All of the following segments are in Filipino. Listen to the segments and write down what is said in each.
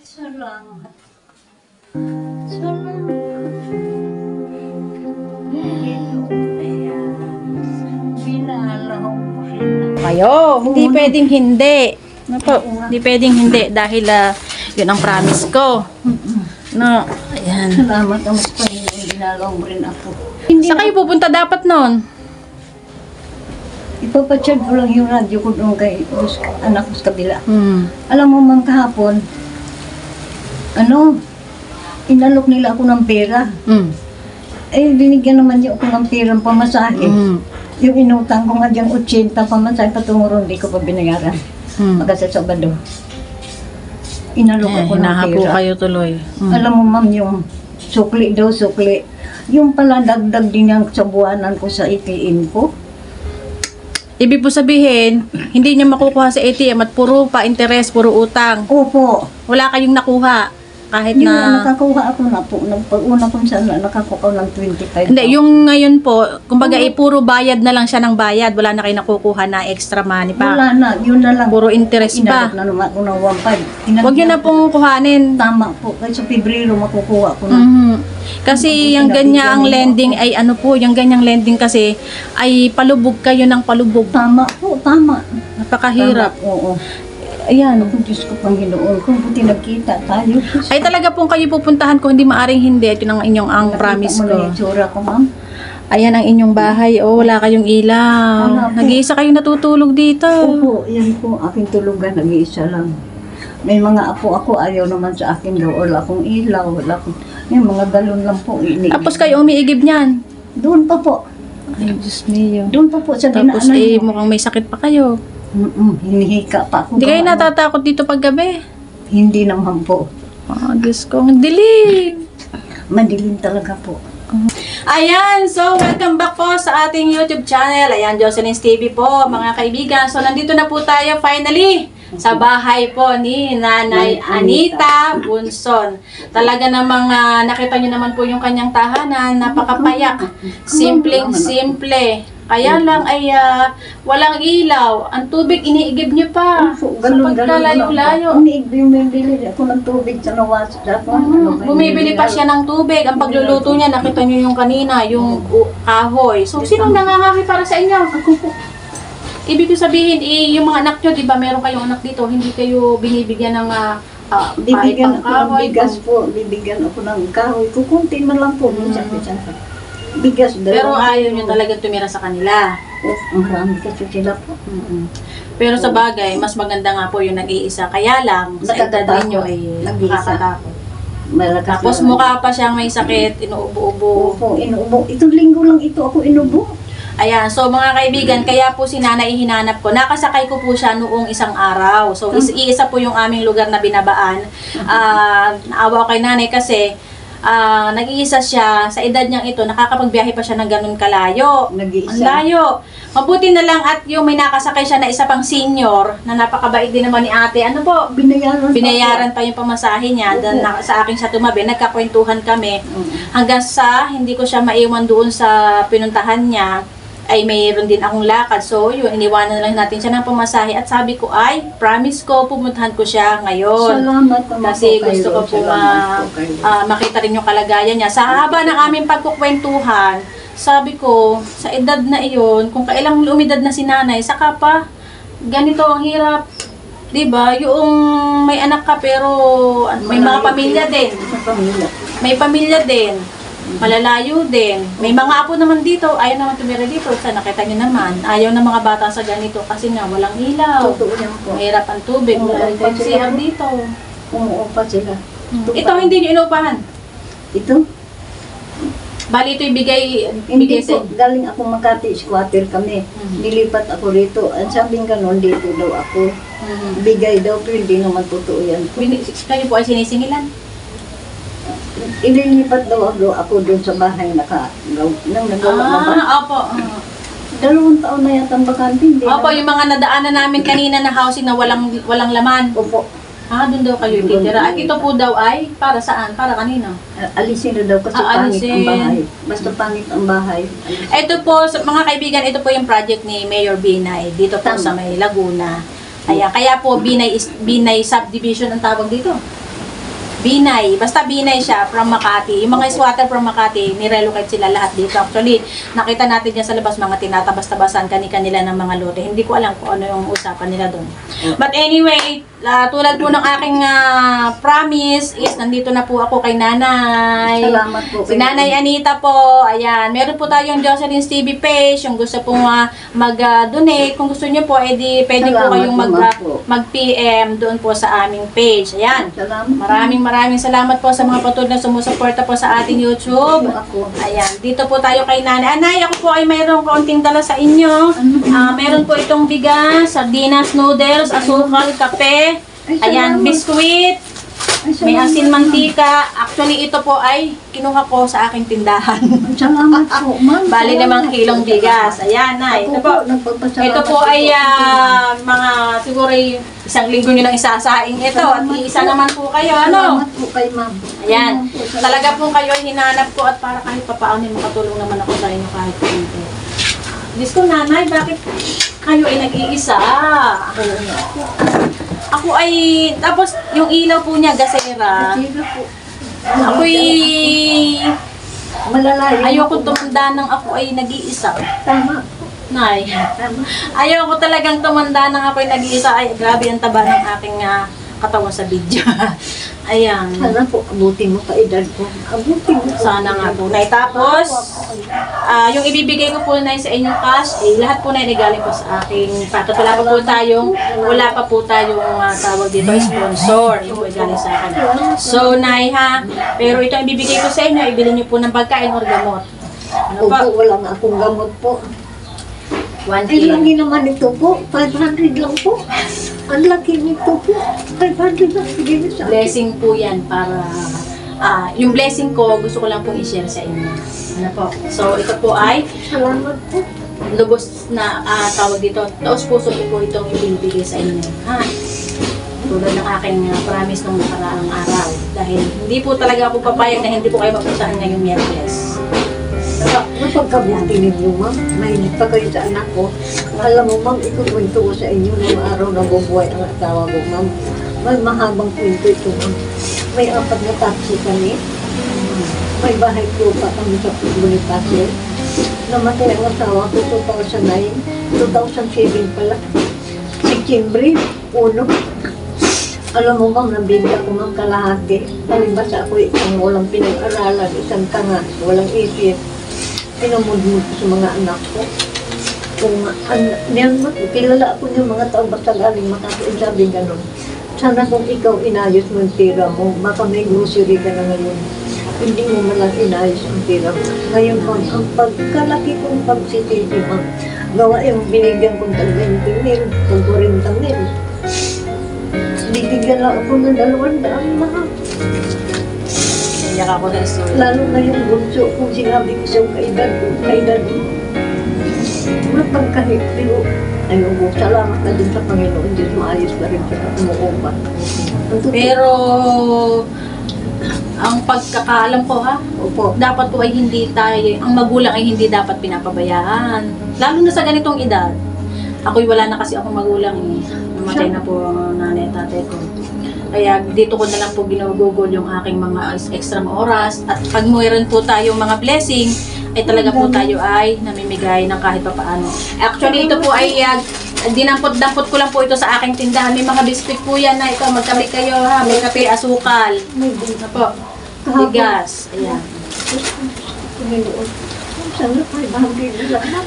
Salamat. Salamat. Binalaw mo rin. Kayo, hindi pwedeng hindi. Ano po? Hindi pwedeng hindi dahil yun ang promise ko. No, ayan. Salamat ang Panginoon. Binalaw mo rin ako. Hindi Saan kayo pupunta dapat nun? ipapachat ko lang yung radyo ko doon kay anak ko sa kabila. Alam mo man kahapon, inalok nila ako ng pera. Eh, binigyan naman niyo ako ng perang pamasahe. Yung inutang ko nga diyang 80 pamasahe patungo ron, di ko pa binayaran. Magkasa Sabado. Inalok ako ng Hinahapo pera. kayo tuloy. Alam mo ma'am, yung sukli daw, sukli. Yung pala dagdag din yung sa buwanan ko sa ATM ko. Ibig po sabihin, hindi niya makukuha sa ATM at puro pa interest, puro utang. Opo. Wala kayong nakuha kahit Yung na... nakakuha ako na po, pag-una kong sana nakakuha ng 25. Hindi, yung ngayon po, kumbaga puro bayad na lang siya ng bayad. Wala na kayo nakukuha na extra money pa. Wala na, yun na lang. Puro interest Inalok pa. na naman ako ng 1.5. Huwag niyo na pong kuhanin. Tama po, kasi sa Pebrero makukuha ko na. Kasi yung ganyang lending ay ano po, yung ganyang lending kasi ay palubog kayo ng palubog. Tama po, tama. Napakahirap. Tama, oo. Ayan. Kung Diyos ko Panginoon, kung buti nagkita tayo. Ay talaga pong kayo pupuntahan ko, hindi maaring hindi. Ito ang inyong ang promise Nakita mo na ko. yung tsura ko, ma'am. Ayan ang inyong bahay. Oh, wala kayong ilaw. Wala po. Nag-iisa kayong natutulog dito. Opo, yan po, aking tulugan, nag-iisa lang. May mga apo ako, ayaw naman sa akin daw, wala akong ilaw, wala akong... May mga galon lang po, Tapos kayo umiigib niyan. Doon pa po, Ay, Diyos mio. doon pa po sa Tapos dinaanan mo. mukhang may sakit pa kayo. Hinihika pa ako. Hindi kayo Gawa- natatakot dito pag gabi. Hindi naman po. Diyos ko, ang dilim. Madilim talaga po. Ayan, so welcome back po sa ating YouTube channel. Ayan, Jocelyn's TV po, mga kaibigan. So nandito na po tayo finally sa bahay po ni Nanay Anita Bunson. Talaga namang nakita niyo naman po yung kanyang tahanan, napakapayak. Simpleng-simple. Kaya lang ay walang ilaw. Ang tubig iniigib niyo pa. Sa pagkalayo-layo. Bumibili ako ng tubig sa nawas. Bumibili pa siya ng tubig. Ang pagluluto niya, nakita niyo yung kanina, yung kahoy. So, sinong nangangaki para sa inyo? Ibig ko sabihin, yung mga anak nyo, di ba, meron kayong anak dito, hindi kayo binibigyan ng Bibigyan ako ng kahoy. bigas po. Bibigyan ako ng kahoy. Kukunti man lang po. Minsan. Bigas Pero ayaw nyo talaga tumira sa kanila. Ang marami kasi sila po. Pero sa bagay, mas maganda nga po yung nag-iisa. Kaya lang, sa edad ninyo ay Nag-iisa. nakakatakot. Malakas Tapos na- mukha pa siyang may sakit, inuubo-ubo. Opo, inuubo. Itong linggo lang ito ako inubo. Ayan, so mga kaibigan, kaya po si Nanay hinanap ko. Nakasakay ko po siya noong isang araw. So, iisa po yung aming lugar na binabaan. Naawa ko kay Nanay kasi nag-iisa siya, sa edad niyang ito, nakakapagbiyahe pa siya ng ganun kalayo. Nag-iisa. Ang layo. Mabuti na lang at yung may nakasakay siya na isa pang senior, na napakabait din naman ni ate. Ano po? Binayaran pa yung pamasahe niya. Dahil sa akin siya tumabi, nagkakwentuhan kami. Hanggang sa hindi ko siya maiwan doon sa pinuntahan niya, ay mayroon din akong lakad. So, yun, iniwanan lang natin siya ng pamasahe. At sabi ko, ay, promise ko, pumuntahan ko siya ngayon. Salamat naman Kasi po kayo. gusto ko po Salamat po kayo. makita rin yung kalagayan niya. Sa haba ng aming pagkukwentuhan, sabi ko, sa edad na iyon, kung kailang umidad na si Nanay, saka pa, ganito ang hirap. Diba? Yung may anak ka pero may mga pamilya din. Sa pamilya. May pamilya din. Malalayo din. May mga apo naman dito. Ayaw naman tumira dito. Sa nakita nyo naman. Ayaw ng mga bata sa ganito kasi nga walang ilaw. Totoo yan po. Mahirap ang tubig. Wala rin CR dito. Umuupa sila. Ito hindi nyo inupahan. Ito? Bali ito ibigay Hindi sa... po. Galing ako Makati, squatter kami. Nilipat ako rito. Ang sabing ganon, dito daw ako. Bigay daw, pero hindi naman totoo yan. Kayo po ay sinisingilan. Ililipat daw ako doon sa bahay nang nagawa na ba? Opo. 2 taon na yata ang bakante. Hindi Opo, na- yung mga nadaanan namin kanina na housing na walang laman. Opo. Doon daw kayo titira. At ito po daw ay para saan? Para kanino? Alisin na daw kasi pangit Alisin. ang bahay. Basta pangit ang bahay. Ito po, mga kaibigan, ito po yung project ni Mayor Binay. Dito po Tama. sa may Laguna. Kaya po Binay subdivision ang tawag dito. Binay. Basta Binay siya from Makati. Yung mga swatter from Makati, nirelocate sila lahat dito. Actually, nakita natin dyan sa labas mga tinatabas-tabasan kani-kanila ng mga lote. Hindi ko alam kung ano yung usapan nila doon. But anyway, tulad po ng aking promise is nandito na po ako kay Nanay. Salamat po. Si Nanay Anita po. Ayan, meron po tayong Jocelyn's TV page. Yung gusto pong mag-donate. Kung gusto niyo po, edi pwede po Salamat kayong naman po. mag-PM doon po sa aming page. Ayan. Maraming salamat po sa mga patuloy na sumusuporta po sa ating YouTube. Ayan, dito po tayo kay Nanay. Anay, ako po ay mayroong kaunting dala sa inyo. Meron po itong bigas, sardinas, noodles, asukal, kape, ayan, biskuit, may asin mantika. Actually, ito po ay kinuha ko sa aking tindahan. Salamat po, ma'am. Bali namang kilong bigas. Ayan, Nay. Ito po ay mga siguro ay isang linggo nyo lang isasaing ito. At isa naman po kayo, ano? Salamat po kay ma'am. Ayan. Talaga po kayo ay hinanap ko at para kahit papaano makatulong naman ako sa inyo kahit hindi. Diyos ko, Nanay, bakit kayo ay nag-iisa? Ako ay, tapos yung ilaw po niya, gasera. Ako'y, ayoko tumanda ng ako ay nag-iisa. Tama. Nay, ayoko talagang tumanda ng ako ay nag-iisa. Ay, grabe ang taba ng aking katawan sa video. Ayan. Sana po, abutin mo ka-edad ko. Abutin mo. Sana nga po, Nay. Tapos, yung ibibigay ko po, Nay, sa inyong cash, lahat po, Nay, galing po sa aking patot. Wala pa po tayong tawag dito, sponsor. Yung po galing sa akin. So, Nay, ha, pero ito ang ibibigay ko sa inyo, ibili niyo po ng pagkain or gamot. Ano Opo, pa? wala nga akong gamot po. 1 Ay, kilo. laki naman ito po. 500 lang po. Ang laki nito po. 500 lang. Sige na sa akin. Blessing po yan para, yung blessing ko, gusto ko lang pong i-share sa inyo. Ano po? So, ito po ay, Salamat po. lubos na tawag dito, taos puso ko po itong ibibigay sa inyo. Ha? Tulad ng aking promise nung nakaraang araw. Dahil hindi po talaga ako papayag na hindi po kayo mapuntahan ngayong Miyerkules. Napagkabuti ninyo, ma'am. Mainit pa kayo sa anak ko. Alam mo, ma'am, ikukwento ko sa inyo ng araw na bubuhay ang asawa ko, ma'am. May mahabang kwento ito, ma'am. May 4 na taxi kami. May bahay lupa kami sa Bonifacio. Namatay ang asawa ko 2009. 2007 pala. September 1. Alam mo, ma'am, nabibigyan ko, ma'am, kalahati. Palibasa ako isang walang pinag-aralan, isang tanga, walang isip. Pinamudmud ko sa mga anak ko. Kung kilala ako yung mga tao basta galing Makati, sabi ganun. Sana kung ikaw inayos mo yung pera mo, baka may grocery ka na ngayon. Hindi mo malang inayos ang pera mo. Ngayon, ma'am, ang pagkalaki kong pagsisisi, ma'am, gawa yung binigyan kong tag 20 mil, tag 40 mil. Bibigyan lang ako ng 200, ma'am. Iyak ako na story. Lalo na yung bunso kung sinabi ko sa kaedad mo. Mapagkahit, pero ayun po, salamat na din sa Panginoon. Diyos, maayos na rin sa kumukupa. Pero, ang pagkakaalam ko ha, Opo. dapat po ay hindi tayo, ang magulang ay hindi dapat pinapabayaan. Lalo na sa ganitong edad. Ako'y wala na kasi akong magulang eh. Namatay na po ang nanay at tatay ko. Kaya dito ko na lang po ginugugol yung aking mga extra oras. At pag mayroon po tayong mga blessing, ay talaga po tayo ay namimigay ng kahit papaano. Actually, ito po ay dinampot-dampot ko lang po ito sa aking tindahan. May mga biskuit po yan na ito. Magtabi kayo ha. May kape, asukal. Ano po? Bigas. Ayan.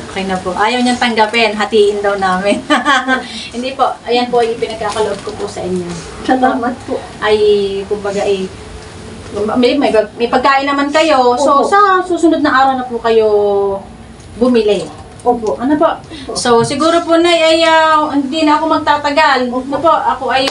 Okay na po. Ayaw niyang tanggapin. Hatiin daw namin. Hindi po. Ayan po ay pinagkakaloob ko po sa inyo. Salamat po. Ay, kumbaga ay, may pagkain naman kayo. So, Opo. sa susunod na araw na po kayo bumili. Opo. Ano po? So, siguro po na ay hindi na ako magtatagal. Ano po? Ako ay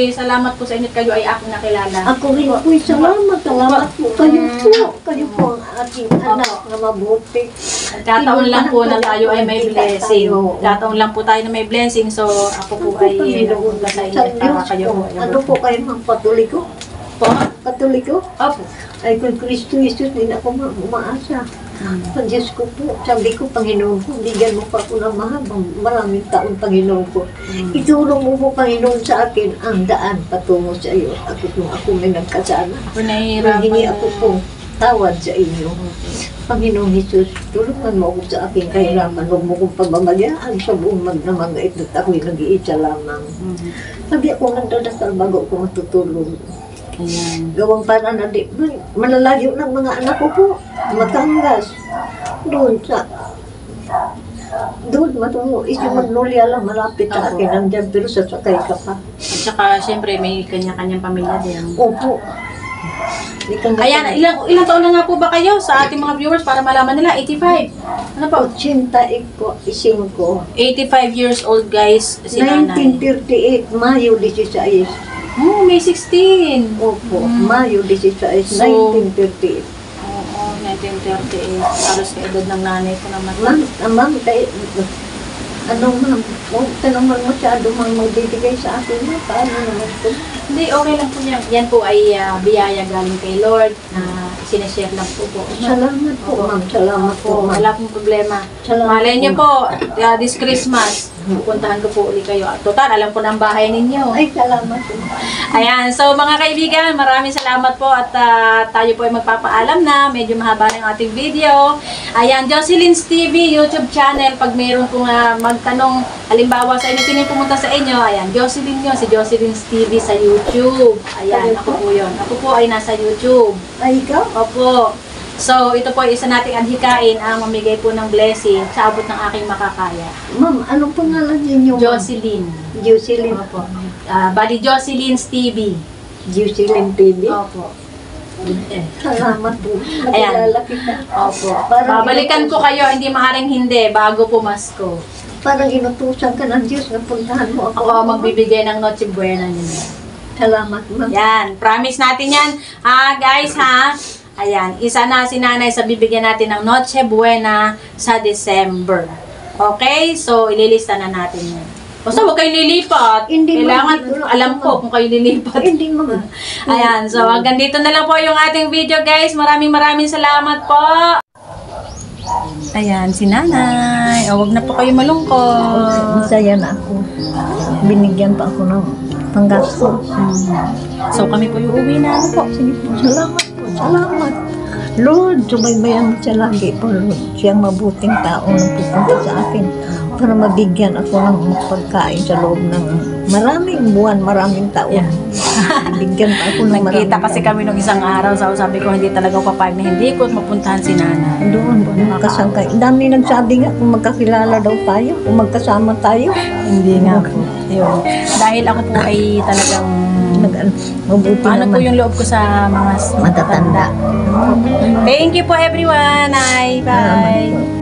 salamat po sa inyo kayo ay aking nakilala. Ako rin po, salamat. Salamat po. Kayo po. Kayo po ang aking anak na mabuti. Kataon lang po na tayo ay may blessing. Kataon lang po tayo na may blessing. So, ako po ay napunta sa inyo para kayo po. Ano po kayo, ma'am? Katoliko? Po? Katoliko? Opo. Ay, kung Kristo Jesus, din ako umaasa. Ang Diyos ko po, sabi ko, Panginoon ko, bigyan mo pa ako ng maraming taon, Panginoon ko. Itulong mo po, Panginoon, sa akin ang daan patungo sa iyo. Ako kung ako may nagkasala. Ako nahihirapan. Hindi ako po tawad sa inyo. Panginoong Jesus, tulungan mo ako sa aking kahirapan. Huwag mo kong pagbabagyaan sa buong magdamagait at ako'y nag-iisa lamang. Sabi ako nagdadasal bago ako matutulog. Ayan. Gawang para na di, malalayo ng mga anak ko po. Matangas. Doon matungo. Isang Magnolia lang malapit sa akin. Nandiyan pero sasakay ka pa. At saka, syempre, may kanya-kanyang pamilya din. Opo. Ayan, ilang taon na nga po ba kayo sa ating mga viewers para malaman nila? 85. Ano po? 85. 85 years old, guys, si nanay. 1938, Mayo 16. Oh, May 16. Opo, Mayo 16, 1938. Oo, 1938. Halos ka edad ng nanay ko naman. Ma'am, ma'am, huwag ka naman masyado magbibigay sa akin mo. Paano naman po? Hindi, okay lang po yan. Yan po ay biyaya galing kay Lord na sinishare lang po po. Salamat po, ma'am. Salamat po, ma'am. Wala pong problema. Salamat Malay niyo po. po, this Christmas, pupuntahan ko po ulit kayo. Total, alam ko na ang bahay ninyo. Ay, salamat po. Ayan, so mga kaibigan, maraming salamat po at tayo po ay magpapaalam na. Medyo mahaba na yung ating video. Ayan, Jocelyn's TV YouTube channel. Pag mayroon pong magtanong, halimbawa sa inyo, sino yung pumunta sa inyo? Ayan, Jocelyn yun, si Jocelyn's TV sa YouTube. Ayan, ako po yun. Ako po ay nasa YouTube. Ay, ikaw? Opo. So, ito po isa nating adhikain ang mamigay po ng blessing sa abot ng aking makakaya. Ma'am, anong pangalan ninyo? Jocelyn. Jocelyn. Opo. Bali Jocelyn's TV. Jocelyn TV. Opo. Salamat po. Ayan. Nakilala kita. Opo. Babalikan ko kayo, hindi maaaring hindi, bago pumasko. Parang inutusan ka ng Diyos na puntahan mo ako. Ako magbibigay ng Noche Buena niyo. Salamat, ma'am. Yan, promise natin yan. Guys, ha? Ayan, isa na si nanay sa bibigyan natin ng Noche Buena sa December. Okay? So, ililista na natin yan. Basta huwag kayo lilipat. Hindi, kailangan, dito lang alam ako, ko kung kayo lilipat. Hindi, ma'am. Ayan, so hanggang dito na lang po yung ating video, guys. Maraming salamat po. Ayan, si nanay. Huwag na po kayo malungkot. Masaya na ako. Binigyan pa ako ng panggasto. So, kami po yung uwi na. Ano po? Sige po, salamat po. Salamat. Lord, subaybayan mo siya lagi po, Lord. Siyang mabuting tao na pupunta sa akin para mabigyan ako ng pagkain sa loob ng maraming buwan, maraming taon. Bigyan pa ako ng maraming Nagkita kasi kami nung isang araw. Sabi ko, hindi talaga papayag na hindi ko mapuntahan si nanay. Doon, magkasangkay. Dami nagsabi nga kung magkakilala daw tayo, kung magkasama tayo. Hindi nga po. Yun. Dahil ako po ay talagang Mabuti ano po naman. yung loob ko sa mga Matatanda. Thank you po everyone. Bye. Salamat po.